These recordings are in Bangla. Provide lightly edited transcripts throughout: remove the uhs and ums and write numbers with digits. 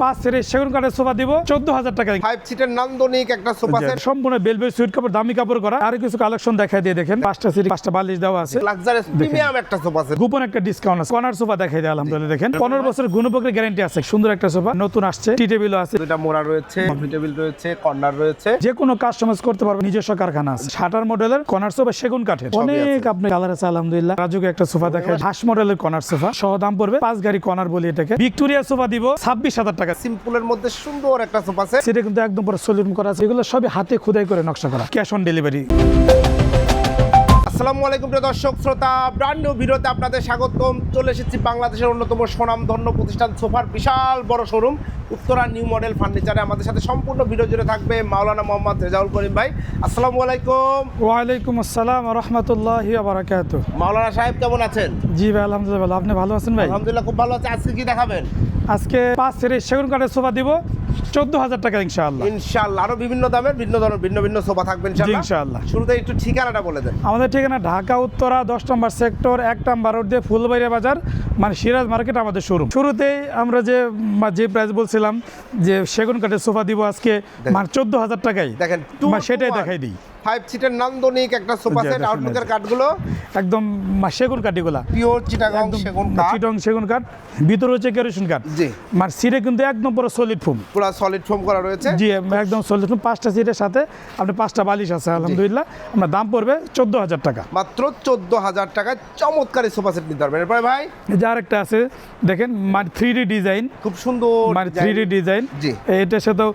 5 সিটের সেগুন কাঠের সোফা দিব 14,000 টাকায়। 5 সিটের নান্দনিক একটা সোফা সেট, সম্পূর্ণ বেলভেট সুইট কাপড়, দামি কাপড় করা। আর কিছু কালেকশন দেখাই দিয়ে দেখেন, 5টা সিট 5টা বালিশ দেওয়া আছে, লাক্সারিয়াস প্রিমিয়াম একটা সোফা সেট। গোপন একটা ডিসকাউন্ট আছে। কর্নার সোফা দেখাই দেয় আলহামদুলিল্লাহ। দেখেন 15 বছরের গুণপকের গ্যারান্টি আছে। সুন্দর একটা সোফা, নতুন আসছে, টি টেবিলও আছে, দুইটা মোড়া রয়েছে, কফি টেবিল রয়েছে, কর্নার রয়েছে, যে কোনো কাস্টমাইজ করতে পারবে, নিজস্ব কারখানা আছে। 60 মডেলের কর্নার সোফা সেগুন কাঠের, অনেক আপনি কালার আছে আলহামদুলিল্লাহ। রাজুকে একটা সোফা দেখায়, হাঁস মডেলের কর্নার সোফা, সহ দাম পড়বে 5 গাড়ি কর্নার বলি এটাকে। ভিক্টোরিয়া সোফা দিব 26,000 টাকা। সিম্পলের মধ্যে সুন্দর একটা সোফা সেট। সেটা কিন্তু একদম পুরো সলিউশন করা আছে, এগুলো সবই হাতে খোদাই করে নকশা করা, ক্যাশ অন ডেলিভারি। আসসালামু আলাইকুম প্রিয় দর্শক শ্রোতা, ব্র্যান্ড নিউ ভিডিওতে আপনাদের স্বাগতম। চলে এসেছি বাংলাদেশের অন্যতম সুনামধন্য প্রতিষ্ঠান সোফার বিশাল বড় শোরুম উত্তরা নিউ মডেল ফার্নিচারে। আমাদের সাথে সম্পূর্ণ ভিডিও জুড়ে থাকবে মাওলানা মোহাম্মদ রেজাউল করিম ভাই। আসসালামু আলাইকুম। ওয়ালাইকুম আসসালাম ওয়া রাহমাতুল্লাহি ওয়া বারাকাতুহু। মাওলানা সাহেব কেমন আছেন? জি ভাই আলহামদুলিল্লাহ, আপনি ভালো আছেন ভাই? আলহামদুলিল্লাহ খুব ভালো আছে। আজকে কি দেখাবেন? আজকে 5 সিটের সেগুন কাঠের সোফা দিব 14,000 টাকা ইনশাআল্লাহ। ইনশাআল্লাহ আরো বিভিন্ন দামের ভিন্ন ধরনের ভিন্ন ভিন্ন সোফা থাকবে ইনশাআল্লাহ। ইনশাআল্লাহ। শুরুতে একটু ঠিকানাটা বলে দেন। আমাদের ঠিকানা ঢাকা উত্তরা 10 নম্বর সেক্টর 1 নম্বর রোড দিয়ে ফুলবাড়িয়া বাজার, মানে সিরাজ মার্কেট আমাদের শোরুম। শুরুতেই আমরা যে প্রাইস বলছিলাম যে সেগুন কাঠের সোফা দিব আজকে মানে 14,000 টাকায়, দেখেন সেটাই দেখাই দিই। 5 সিটের নান্দনিক একটা সোফা সেট, আউটলুকের কাঠগুলো একদম সেগুন কাঠিগুলা, পিওর চিটাগাং সেগুন কাঠ, চিটং সেগুন কাঠ, ভিতরে হচ্ছে কেরোসিন কাঠ। জি, মানে সিটে কিন্তু একদম পুরো সলিড ফোম, পুরো সলিড ফোম করা রয়েছে। জি একদম সলিড ফোম। 5টা সিটের সাথে আপনি 5টা বালিশ আছে আলহামদুলিল্লাহ। আপনার দাম পড়বে 14,000 টাকা, মাত্র 14,000 টাকায় চমৎকার সোফা সেট নিতে পারবেন। এরপরে ভাই এই যে আরেকটা আছে দেখেন, মানে 3D ডিজাইন, খুব সুন্দর মানে 3D ডিজাইন। জি, এটার সাথেও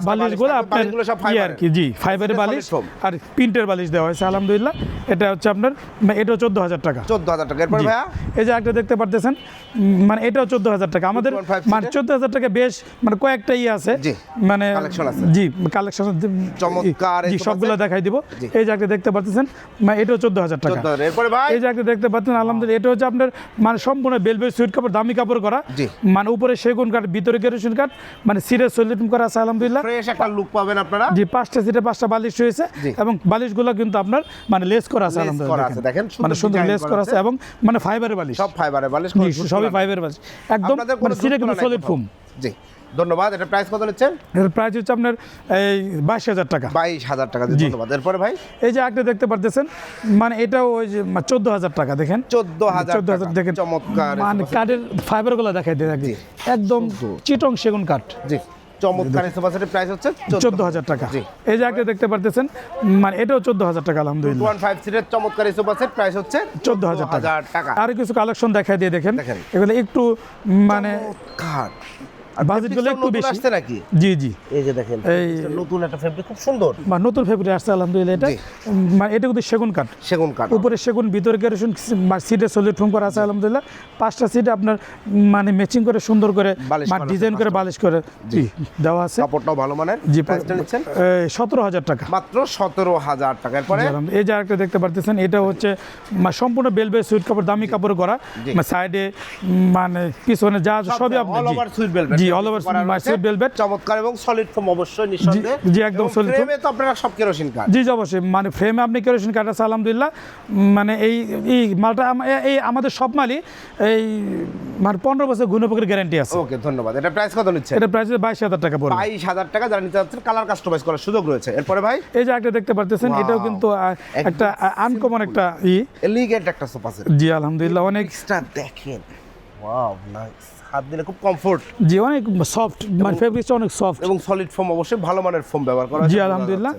বালিশগুলো আপনার বালিশগুলো সব কি আর কি, জি ফাইবারের বালিশ আর প্রিন্টের বালিশ দেওয়া হয়েছে আলহামদুলিল্লাহ। এটা হচ্ছে আপনার, এটাও 14,000 টাকা। 14,000 টাকা। এরপরে ভাইয়া এই যে একটা দেখতে পারতেছেন, মানে এটাও 14,000 টাকা। আমাদের মানে 14,000 টাকা বেশ মানে কয়েকটা আছে, জি মানে কালেকশন আছে, জি কালেকশন চমৎকার, জি সবগুলো দেখাই দিব। এই যে একটা দেখতে পাচ্ছেন, মানে এটাও 14,000 টাকা। এরপরে ভাই এই যে একটা দেখতে পাচ্ছেন আলহামদুলিল্লাহ, এটা হচ্ছে আপনার মানে সম্পূর্ণ বেলভেট সুইট কাপড়, দামি কাপড় করা, জি মানে উপরে সেগুন কাঠ, ভিতরে কেরোসিন কাঠ, মানে সিটের সলিউশন করা আছে আলহামদুলিল্লাহ। ফ্রেশ একটা লুক পাবেন আপনারা। জি 5টা সিটে 5টা বালিশ রয়েছে এবং বালিশগুলো কিন্তু আপনার মানে লেস করা আছে আলহামদুলিল্লাহ। দেখেন মানে সুন্দর লেস করা আছে এবং মানে ফাইবারের বালিশ, সব ফাইবারের বালিশ, সবই ফাইবারের বালিশ একদম, মানে সিটে কিন্তু সলিড ফোম। জি ধন্যবাদ। এটা প্রাইস কত নিচ্ছেন? এর প্রাইস হচ্ছে আপনার এই 22,000 টাকা। 22,000 টাকা। ধন্যবাদ। এরপরে ভাই এই যে একটা দেখতে পারতেছেন, মানে এটাও ওই যে 14,000 টাকা। দেখেন 14,000 দেখেন, চমৎকার মানে কাঠের ফাইবারগুলো দেখাই দিয়ে থাকি, একদম চিটং সেগুন কাঠ। জি চমৎকার সোফা সেটের প্রাইস হচ্ছে 14,000 টাকা। এই যে একটা দেখতে পারতেছেন, মানে এটাও 14,000 টাকা আলহামদুলিল্লাহ। 215 সিটের চমৎকার সোফা সেট, প্রাইস হচ্ছে 14,000 টাকা। আর কিছু কালেকশন দেখাই দিয়ে দেখেন, দেখেন এগুলো একটু মানে কাঠ আর বাজেটগুলো একটু বেশি আসছে নাকি? জি জি, এই যে দেখেন এই নতুন একটা ফেব্রিক, খুব সুন্দর, মানে নতুন ফেব্রিক আসছে আলহামদুলিল্লাহ। এটা মানে এটা কিন্তু সেগুন কাঠ, সেগুন কাঠ, উপরে সেগুন, ভিতরে কেরোসিন, সিটে সলিড ফোম করা আছে আলহামদুলিল্লাহ। 5টা সিটে আপনার মানে ম্যাচিং করে সুন্দর করে মানে ডিজাইন করে বালিশ করে জি দেওয়া আছে। কাপড়টাও ভালো মানের। জি প্রাইসটা নিচ্ছেন 17,000 টাকা, মাত্র 17,000 টাকা। এরপরে এই যে আরেকটা দেখতে পারতেছেন, এটা হচ্ছে সম্পূর্ণ বেলভেট সুইট কাপড়, দামি কাপড় করা, মানে সাইডে মানে পিছনে যা সবই আপনি অল ওভার সুইট ভেলভেট, জি অল ওভার সুইট ভেলভেট, চমৎকার এবং সলিড ফোম অবশ্যই নিঃসন্দেহে। জি একদম সলিড ফোম। ফ্রেমে তো আপনারা সব কেরোসিন কাঠ। জি অবশ্যই, মানে ফ্রেমে আপনি কেরোসিন কাঠ আছে আলহামদুলিল্লাহ। মানে এই মালটা এই আমাদের সব মালই এই মানে 15 বছর গুণপকের গ্যারান্টি আছে। ওকে ধন্যবাদ। এটা প্রাইস কত নিচ্ছে? এটা প্রাইস 22,000 টাকা পড়বে। 22,000 টাকা। যারা নিতে যাচ্ছেন কালার কাস্টমাইজ করার সুযোগ রয়েছে। এরপরে ভাই এই যে একটা দেখতে পারতেছেন, এটাও কিন্তু একটা আনকমন একটা এলিগেন্ট একটা সোফা সেট। জি আলহামদুলিল্লাহ, অনেক দেখেন, ওয়াও নাইস, হাত দিলে খুব কমফোর্ট, জি অনেক সফট, মানে ফেব্রিকটা অনেক সফট এবং সলিড ফোম, অবশ্যই ভালো মানের ফোম ব্যবহার করা জি আলহামদুলিল্লাহ।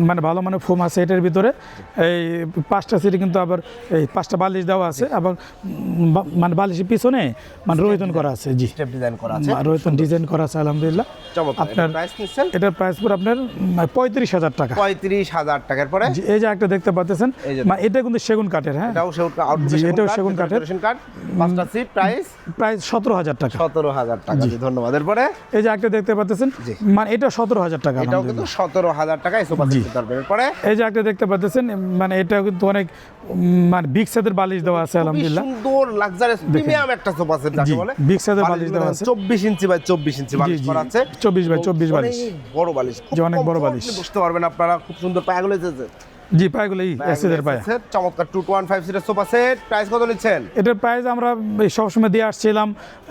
মানে ভালো মানের ফোম আছে এটার ভিতরে। এই 5টা সিটে কিন্তু আবার এই 5টা বালিশ দেওয়া আছে, আবার মানে বালিশের পিছনে মানে রোহিতন করা আছে, জি স্টেপ ডিজাইন করা আছে, রোহিতন ডিজাইন করা আছে আলহামদুলিল্লাহ। আপনার প্রাইস নিচ্ছেন? এটার প্রাইস পুরো আপনার 35,000 টাকা। 35,000 টাকার পরে এই যে একটা দেখতে পাচ্ছেন, মানে এটা কিন্তু সেগুন কাঠের, হ্যাঁ এটাও সেগুন কাঠের। 5টা সিট, প্রাইস 17,000 টাকা। 17,000 টাকা। ধন্যবাদ। এরপরে এই যে একটা দেখতে পাচ্ছেন, মানে এটা 17,000 টাকা, এটাও কিন্তু 17,000 টাকায় সোফা সেট নিতে পারবেন। এরপরে এই যে একটা দেখতে পাচ্ছেন, মানে এটাও কিন্তু অনেক মানে বিগ সাইজের বালিশ দেওয়া আছে আলহামদুলিল্লাহ, সুন্দর লাক্সারিয়াস প্রিমিয়াম একটা সোফা সেট যাকে বলে। বিগ সাইজের বালিশ দেওয়া আছে, 24 ইঞ্চি বাই 24 ইঞ্চি বালিশ করা আছে, 24 বাই 24 বালিশ, বড় বালিশ, যে অনেক বড় বালিশ, বুঝতে পারবেন আপনারা, খুব সুন্দর পায়াগুলো জি পায়াগুলো এসিদের পায়া। চমৎকার 215 সিটের সোফা সেট, প্রাইস কত নিচ্ছেন? এটার প্রাইস আমরা এই সবসময় দিয়ে আসছিলাম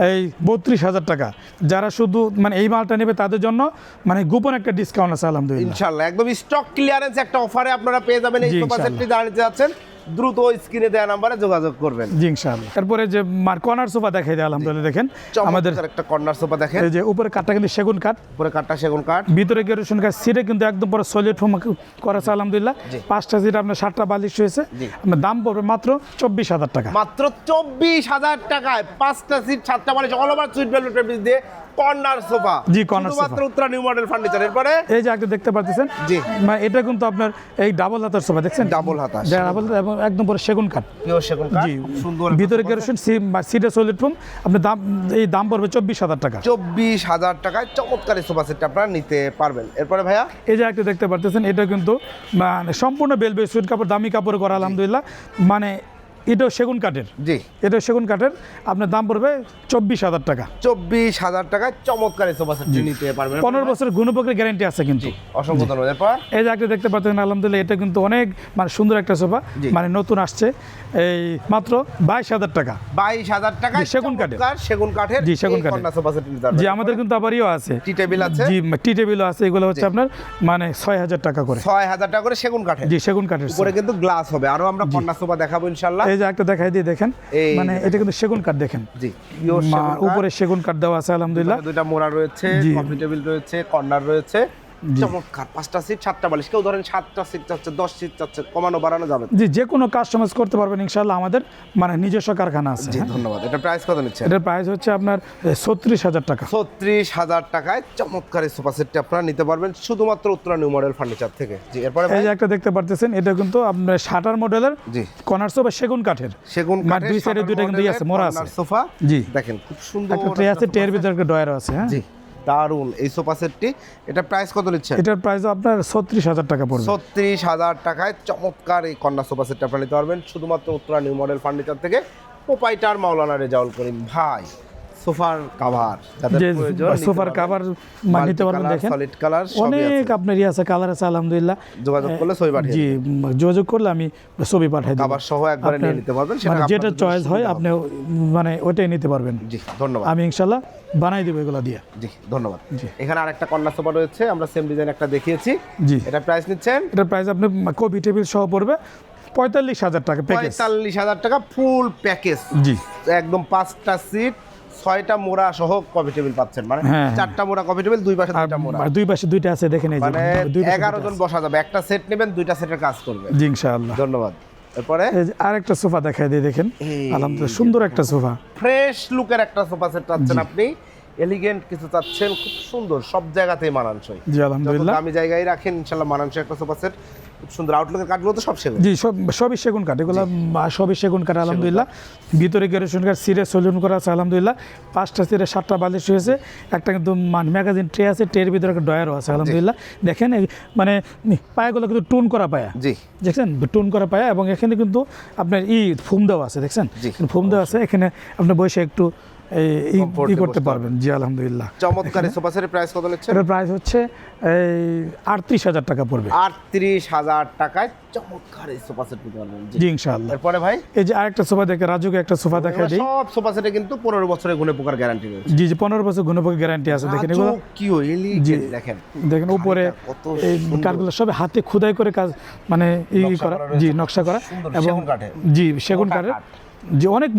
এই 32,000 টাকা। যারা শুধু মানে এই মালটা নেবে তাদের জন্য মানে গোপন একটা ডিসকাউন্ট আছে আলহামদুলিল্লাহ। ইনশাআল্লাহ একদম স্টক ক্লিয়ারেন্স একটা অফারে আপনারা পেয়ে যাবেন এই জি, সোফা সেটটি। জানতে যাচ্ছেন দ্রুত স্ক্রিনে দেওয়া নাম্বারে যোগাযোগ করবেন। জি ইনশাআল্লাহ। তারপরে যে কর্নার সোফা দেখাই দেয় আলহামদুলিল্লাহ, দেখেন আমাদের আমাদের একটা কর্নার সোফা দেখেন, এই যে উপরে কাঠটা কিন্তু সেগুন কাঠ, উপরে কাঠটা সেগুন কাঠ, ভিতরে কেরোসিন কাঠ, সিটে কিন্তু একদম পুরো সলিড ফোম করা আছে আলহামদুলিল্লাহ। 5টা সিট আপনার 7টা বালিশ হয়েছে। আপনার দাম পড়বে মাত্র 24,000 টাকা। মাত্র 24,000 টাকায় 5টা সিট 7টা বালিশ all over sweet velvet fabric দিয়ে কর্নার সোফা। জি, কর্নার সোফা। মাত্র উত্তরা নিউ মডেল ফার্নিচার। এরপরে এই যে একটা দেখতে পাচ্ছেন, জি মানে এটা কিন্তু আপনার এই ডাবল হাতার সোফা দেখছেন, ডাবল হাতা ডাবল এবং একদম পুরো সেগুন কাঠ। পিওর সেগুন কাঠ, জি খুব সুন্দর। ভিতরে কেরোসিন সিটে সলিড ফোম। আপনার দাম এই দাম পড়বে 24,000 টাকা। 24,000 টাকায় চমৎকার এই সোফা সেটটা আপনারা নিতে পারবেন। এরপরে ভাইয়া এই যে একটা দেখতে পাচ্ছেন, এটা কিন্তু মানে সম্পূর্ণ বেলবে সুইট কাপড়, দামি কাপড় করা আলহামদুলিল্লাহ। মানে এটাও সেগুন কাঠের, জি এটাও সেগুন কাঠের। আপনার দাম পড়বে 24,000 টাকা। 24,000 টাকায় চমৎকার এই সোফা সেটটি নিতে পারবেন। 15 বছরের গুণপকের গ্যারান্টি আছে কিন্তু। অসংখ্য ধন্যবাদ। এরপর এই যে একটা দেখতে পাচ্ছেন আলহামদুলিল্লাহ, এটা কিন্তু অনেক মানে সুন্দর একটা সোফা, জি। মানে নতুন আসছে। এই মাত্র 22,000 টাকা। 22,000 টাকায় জি, সেগুন কাঠের। সেগুন কাঠের জি, সেগুন এই কাঠের। কর্নার সোফা সেটটি নিতে পারবেন। জি আমাদের কিন্তু আবার ইও আছে, টি টেবিল আছে, জি টি টেবিলও আছে। এগুলো হচ্ছে আপনার মানে 6,000 টাকা করে। 6,000 টাকা করে সেগুন কাঠের। জি সেগুন কাঠের উপরে কিন্তু গ্লাস হবে। আরো আমরা কর্নার সোফা দেখাবো ইনশাআল্লাহ। এই যে একটা দেখাই দিয়ে দেখেন, এই মানে এটা কিন্তু সেগুন কাঠ দেখেন। জি পিওর সেগুন কাঠ। উপরে সেগুন কাঠ দেওয়া আছে আলহামদুলিল্লাহ। দুইটা মোড়া রয়েছে, জি। কফি টেবিল রয়েছে, কর্নার রয়েছে। চমৎকার 5টা সিট 7টা বালিশ। কেউ ধরেন 7টা সিট চাচ্ছে, 10 সিট চাচ্ছে, কমানো বাড়ানো যাবে। জি যে কোনো কাস্টমাইজ করতে পারবেন ইনশাআল্লাহ। আমাদের মানে নিজস্ব কারখানা আছে। জি ধন্যবাদ। এটা প্রাইস কত নিচ্ছেন? এটার প্রাইস হচ্ছে আপনার 36,000 টাকা। 36,000 টাকায় চমৎকার এই সোফা সেটটি আপনারা নিতে পারবেন শুধুমাত্র উত্তরা নিউ মডেল ফার্নিচার থেকে। জি এরপরে এই যে একটা দেখতে পাচ্ছেন, এটা কিন্তু আপনার শাটার মডেলের জি কর্নার সোফা সেগুন কাঠের। সেগুন মানে কাঠের দুই সাইডে দুইটা কিন্তু আছে, মোড়া আছে। সোফা জি দেখেন খুব সুন্দর একটা ট্রে আছে, ট্রের ভিতরে একটা ডয়ার আছে। হ্যাঁ জি দারুন এই সোফা সেটটি। এটা প্রাইস কত নিচ্ছেন? এটার প্রাইস আপনার 36,000 টাকা পড়বে। 36,000 টাকায় চমৎকার এই কন্যা সোফা সেটটা আপনারা নিতে পারবেন শুধুমাত্র উত্তরা নিউ মডেল ফার্নিচার থেকে। প্রোপাইটার মাওলানা রেজাউল করিম ভাই। সোফার কভার যাদের যে প্রয়োজন সোফার কভার নিতে পারবেন, দেখেন সলিড কালার অনেক আপনার আছে, কালার আছে আলহামদুলিল্লাহ। যোগাযোগ করলে ছবি পাঠিয়ে জি যোগাযোগ করলে আমি ছবি পাঠিয়ে দেব। কভার সহ একবারে নিয়ে নিতে পারবেন, সেটা মানে যেটা আপনাদের জন্য চয়েস হয় সুবিধা আপনি মানে ওইটাই নিতে পারবেন। জি ধন্যবাদ। আমি ইনশাআল্লাহ বানাই দেবো এগুলো দিয়ে। জি ধন্যবাদ। জি। এখানে আরেকটা কন্যা সোফা রয়েছে, আমরা সেম ডিজাইন একটা দেখিয়েছি। জি এটা প্রাইস নিচ্ছেন? এটার প্রাইস আপনি কপি টেবিল সহ পড়বে 45,000 টাকা প্যাকেজ। 45,000 টাকা ফুল প্যাকেজ। জি একদম 5টা সিট 6টা মোড়া সহ কফি টেবিল পাচ্ছেন। মানে হ্যাঁ। 4টা মোড়া কফি টেবিল, দুই পাশে দুইটা মোড়া। আর দুই পাশে দুইটা আছে দেখেন, এই যে মানে দুই পাশে 11 দুইটা জন আছে। বসা যাবে। একটা সেট নেবেন, দুইটা সেটের কাজ করবে। জি ইনশাআল্লাহ। ধন্যবাদ। এরপরে এই যে আরেকটা সোফা দেখাই দিয়ে দেখেন, এই আলহামদুলিল্লাহ সুন্দর একটা সোফা। ফ্রেশ লুকের একটা সোফা সেট চাচ্ছেন আপনি, এলিগেন্ট কিছু চাচ্ছেন, খুব সুন্দর, সব জায়গাতেই মানানসই। জি আলহামদুলিল্লাহ। আমি জায়গায় রাখেন ইনশাআল্লাহ মানানসই একটা সোফা সেট। খুব সুন্দর আউটলুকের কাঠগুলো তো সব সেগুন। জি সবই সেগুন কাঠ, এগুলো সবই সেগুন কাঠ আলহামদুলিল্লাহ। ভিতরে কেরোসিন কাঠ, সিরে সলিউশন করা আছে আলহামদুলিল্লাহ। 5টা সিরে 7টা বালিশ হয়েছে। একটা কিন্তু ম্যাগাজিন ট্রে আছে, ট্রের ভিতরে একটা ডয়ারও আছে আলহামদুলিল্লাহ। দেখেন মানে পায়াগুলো কিন্তু টুন করা পায়া, জি দেখছেন টুন করা পায়া। এবং এখানে কিন্তু আপনার ফোম দেওয়া আছে, দেখছেন জি। ফোম দেওয়া আছে। এখানে আপনি বসে একটু Comfort এ করতে বসতে পারবেন। জি আলহামদুলিল্লাহ। চমৎকার এই সোফা সেটের প্রাইস কত নিচ্ছেন? এটার প্রাইস হচ্ছে এই 38,000 টাকা পড়বে। 38,000 টাকায় চমৎকার এই সোফা সেট নিতে পারবেন। জি ইনশাআল্লাহ। এরপরে ভাই এই যে আরেকটা সোফা দেখে, রাজুকে একটা সোফা দেখা দিই। সব সোফা সেটে কিন্তু 15 বছরের গুণে পোকার গ্যারান্টি রয়েছে। জি 15 বছর গুণপোকের গ্যারান্টি আছে। দেখেন এগুলো কি এলিগেন্ট দেখেন। দেখেন উপরে কত এই কাঠগুলো সব হাতে খোদাই করে কাজ মানে করা, জি নকশা করা। এবং সেগুন কাঠের। জি সেগুন কাঠের, জি অনেক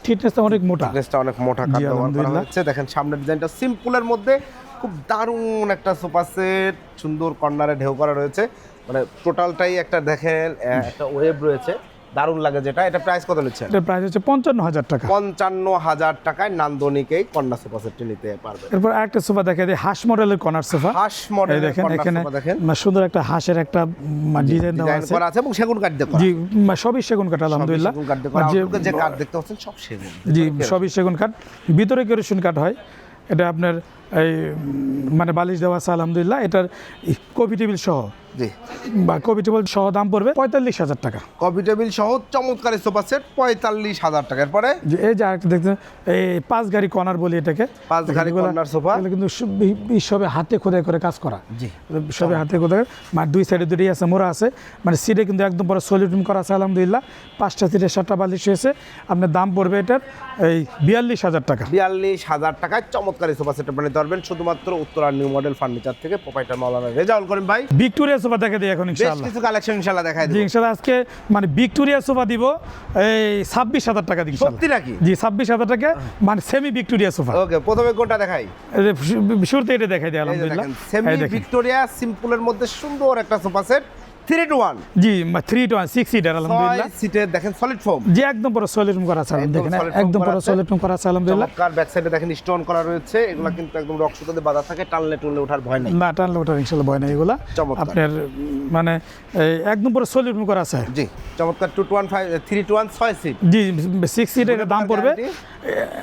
থিকনেসটা অনেক মোটা। থিকনেসটা অনেক মোটা কাঠ জি, ব্যবহার করা আলহামদুলিল্লাহ। হচ্ছে। দেখেন সামনের ডিজাইনটা সিম্পলের মধ্যে খুব দারুণ একটা সোফা সেট, সুন্দর কর্নারে ঢেউ করা রয়েছে। মানে টোটালটাই একটা দেখেন একটা ওয়েব রয়েছে, দারুণ লাগে যেটা। এটা প্রাইস কত নিচ্ছেন? এটার প্রাইস হচ্ছে 55,000 টাকা। 55,000 টাকায় নান্দনিকেই কন্যা সোফা সেটটি নিতে পারবেন। এরপর আরেকটা সোফা দেখা দিই, হাঁস মডেলের কর্নার সোফা। হাঁস মডেলের দেখেন কর্নার এখানে সোফা দেখেন, সুন্দর একটা হাঁসের একটা ডিজাইন দেওয়া ডিজাইন আছে। করা আছে এবং সেগুন কাঠ দিয়ে করা। জি সবই সেগুন কাঠ আলহামদুলিল্লাহ। সেগুন কাঠ দিয়ে করা। আউটলুকে যে কাঠ দেখতে পাচ্ছেন সব সেগুন। জি সবই সেগুন কাঠ, ভিতরে কেরোসিন কাঠ হয়। এটা আপনার এই মানে বালিশ দেওয়া আছে আলহামদুলিল্লাহ। এটার কফি টেবিল সহ জি, বা কফি টেবিল সহ দাম পড়বে 45,000 টাকা। কফি টেবিল সহ চমৎকার সোফা সেট 45,000 টাকার পরে যে এই যে আরেকটা দেখতে এই 5 গাড়ি কর্নার বলি এটাকে, 5 গাড়ি এগুলা- কর্নার সোফা। এগুলো কিন্তু সবে হাতে খোদাই করে কাজ করা, জি, সবে হাতে খোদাই, মানে দুই সাইডে দুটোই আছে, মোড়া আছে, মানে সিটে কিন্তু একদম পুরো সলিউটিং করা আছে আলহামদুলিল্লাহ। 5টা সিটে 7টা বালিশ হয়েছে। আপনার দাম পড়বে এটার এই 42,000 টাকা। 42,000 টাকায় চমৎকার সোফা সেট আপনি নিতে পারবেন শুধুমাত্র উত্তরা নিউ মডেল ফার্নিচার থেকে। প্রোপাইটার মাওলানা রেজাউল করিম ভাই, ভিক্টোরিয়া সোফা দেখে দিই এখন বেশ ইনশাআল্লাহ। কিছু কালেকশন ইনশাআল্লাহ দেখাই জি দেব। ইনশাআল্লাহ আজকে মানে ভিক্টোরিয়া সোফা দিব এই 26,000 টাকা দিই ইনশাআল্লাহ। সত্যি নাকি? জি 26,000 টাকা, মানে সেমি ভিক্টোরিয়া সোফা। ওকে, প্রথমে কোনটা দেখাই? এই যে শুরুতে এটা দেখাই দিই এই যে আলহামদুলিল্লাহ। দেখেন সেমি এই দেখেন। ভিক্টোরিয়া সিম্পলের মধ্যে সুন্দর একটা সোফা সেট 3-to-1 জি 3-to-1 6 সিটার আলহামদুলিল্লাহ। 6 সিটের দেখেন সলিড ফোম, জি একদম পুরো সলিড করা আছে একদম দেখেন, solid foam একদম করা পুরো আছে। সলিড করা আছে আলহামদুলিল্লাহ। চমৎকার ব্যাক সাইডে দেখেন স্টোন করা রয়েছে। এগুলা কিন্তু একদম রক সুতাতে বাঁধা থাকে, টানলে টুনলে ওঠার ভয় নেই। না টানলে ওটার ইনশাআল্লাহ ভয় নেই এগুলা। চমৎকার। আপনার মানে এই একদম পুরো সলিড করা আছে। জি, চমৎকার 3-to-1 6 সিট। জি 6 সিটের দাম পড়বে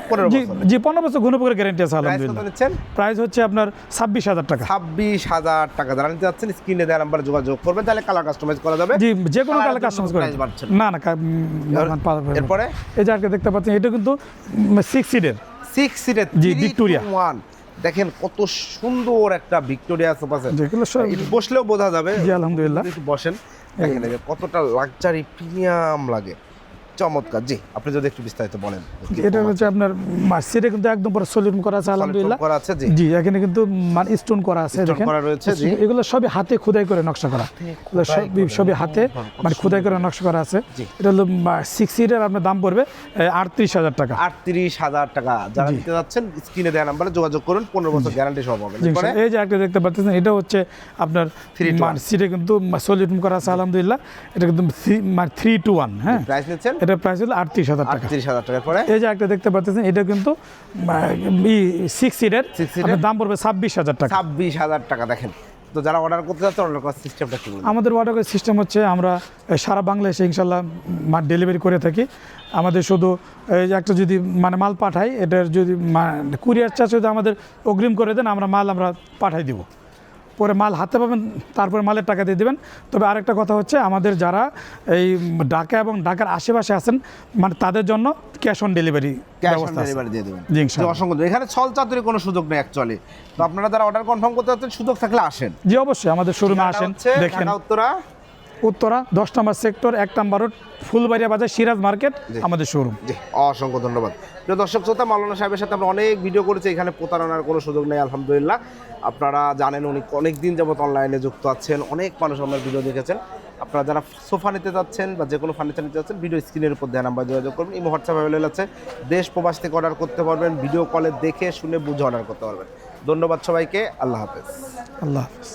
15 জি বছর। জি 15 বছর গুণপকের গ্যারান্টি আছে প্রাইস কত আলহামদুলিল্লাহ। নিচ্ছেন? প্রাইস হচ্ছে আপনার 26,000 টাকা। 26,000 টাকা। যারা নিতে যাচ্ছেন স্ক্রিনে দেওয়া নাম্বারে যোগাযোগ করবেন, তাহলে কালার কাস্টমাইজ করা যাবে। জি যে কোনো কালার কালার কাস্টমাইজ করে প্রাইস বাড়ছে না না এরপরে এই যে আজকে দেখতে পাচ্ছেন এটা কিন্তু 6 সিটের 6 সিটের জি, ভিক্টোরিয়া। 3-to-1 দেখেন কত সুন্দর একটা ভিক্টোরিয়া সোফা সেট। যেগুলো সব একটু বসলেও বোঝা যাবে। জি, আলহামদুলিল্লাহ। একটু বসেন, দেখেন এই যে কতটা লাক্সারি প্রিমিয়াম লাগে। চমৎকার। জি, আপনি যদি একটু বিস্তারিত বলেন। এটা হচ্ছে আপনার সিটে কিন্তু একদম পুরো সলিড করা আছে আলহামদুলিল্লাহ। করা আছে, জি। জি এখানে কিন্তু মানে স্টোন করা আছে Stone দেখেন করা রয়েছে, জি। এগুলো সবই হাতে খোদাই করে নকশা করা, এগুলো সবই হাতে মানে খোদাই করে নকশা করা আছে। জি। এটা হলো 6 সিটের আপনার দাম পড়বে 38,000 টাকা। 38,000 টাকা। যারা নিতে যাচ্ছেন স্ক্রিনে দেওয়া নাম্বারে যোগাযোগ করুন, 15 বছর গ্যারান্টি সহ পাবেন। জি, এরপরে এই যে একটা দেখতে পাচ্ছেন এটা হচ্ছে আপনার 3-to-1 সিটে কিন্তু সলিড করা আছে আলহামদুলিল্লাহ। এটা কিন্তু 3-to-1 হ্যাঁ। প্রাইস নিচ্ছেন এটা প্রাইস হলো 38,000 টাকা। 38,000 টাকার পরে এই যে একটা দেখতে পাচ্ছেন এটা কিন্তু 6 সিটের Six seater? আপনার দাম পড়বে 26,000 টাকা। 26,000 টাকা। দেখেন তো, যারা অর্ডার করতে যাচ্ছে অর্ডার করার সিস্টেমটা কি বলবেন? আমাদের অর্ডার সিস্টেম হচ্ছে আমরা সারা বাংলাদেশে ইনশাল্লাহ ডেলিভারি করে থাকি। আমাদের শুধু এই যে একটা যদি মানে মাল পাঠাই, এটার যদি কুরিয়ার চার্জ যদি আমাদের অগ্রিম করে দেন, আমরা পাঠাই দিব, পরে মাল হাতে পাবেন, তারপরে মালের টাকা দিয়ে দেবেন। তবে আরেকটা কথা হচ্ছে আমাদের যারা এই ঢাকা এবং ঢাকার আশেপাশে আছেন মানে তাদের জন্য cash on delivery cash on ব্যবস্থা আছে। ডেলিভারি দিয়ে দেবেন। জি, জি, ইনশাআল্লাহ। অসংখ্য ধন্যবাদ। এখানে ছল চাতুরি কোনো সুযোগ নেই অ্যাকচুয়ালি। তো আপনারা যারা অর্ডার কনফার্ম করতে যাচ্ছেন, সুযোগ থাকলে আসেন। জি অবশ্যই আমাদের শোরুমে আসেন, হচ্ছে দেখেন। ঢাকা উত্তরা উত্তরা 10 নম্বর সেক্টর 1 নম্বর রোড, ফুলবাড়িয়া বাজার, সিরাজ মার্কেট আমাদের শোরুম। জি, অসংখ্য ধন্যবাদ। প্রিয় দর্শক শ্রোতা, মাওলানা সাহেবের সাথে আমরা অনেক ভিডিও করেছি, এখানে প্রতারণার কোনো সুযোগ নেই আলহামদুলিল্লাহ। আপনারা জানেন উনি অনেক দিন যাবত অনলাইনে যুক্ত আছেন, অনেক মানুষ আমার ভিডিও দেখেছেন। আপনারা যারা সোফা নিতে যাচ্ছেন বা যে কোনো ফার্নিচার নিতে যাচ্ছেন, ভিডিও স্ক্রিনের উপর দেওয়া নাম্বার যোগাযোগ করবেন। ইমো হোয়াটসঅ্যাপ অ্যাভেলেবল আছে, দেশ প্রবাস থেকে অর্ডার করতে পারবেন, ভিডিও কলে দেখে শুনে বুঝে অর্ডার করতে পারবেন। ধন্যবাদ সবাইকে, আল্লাহ হাফেজ। আল্লাহ হাফেজ।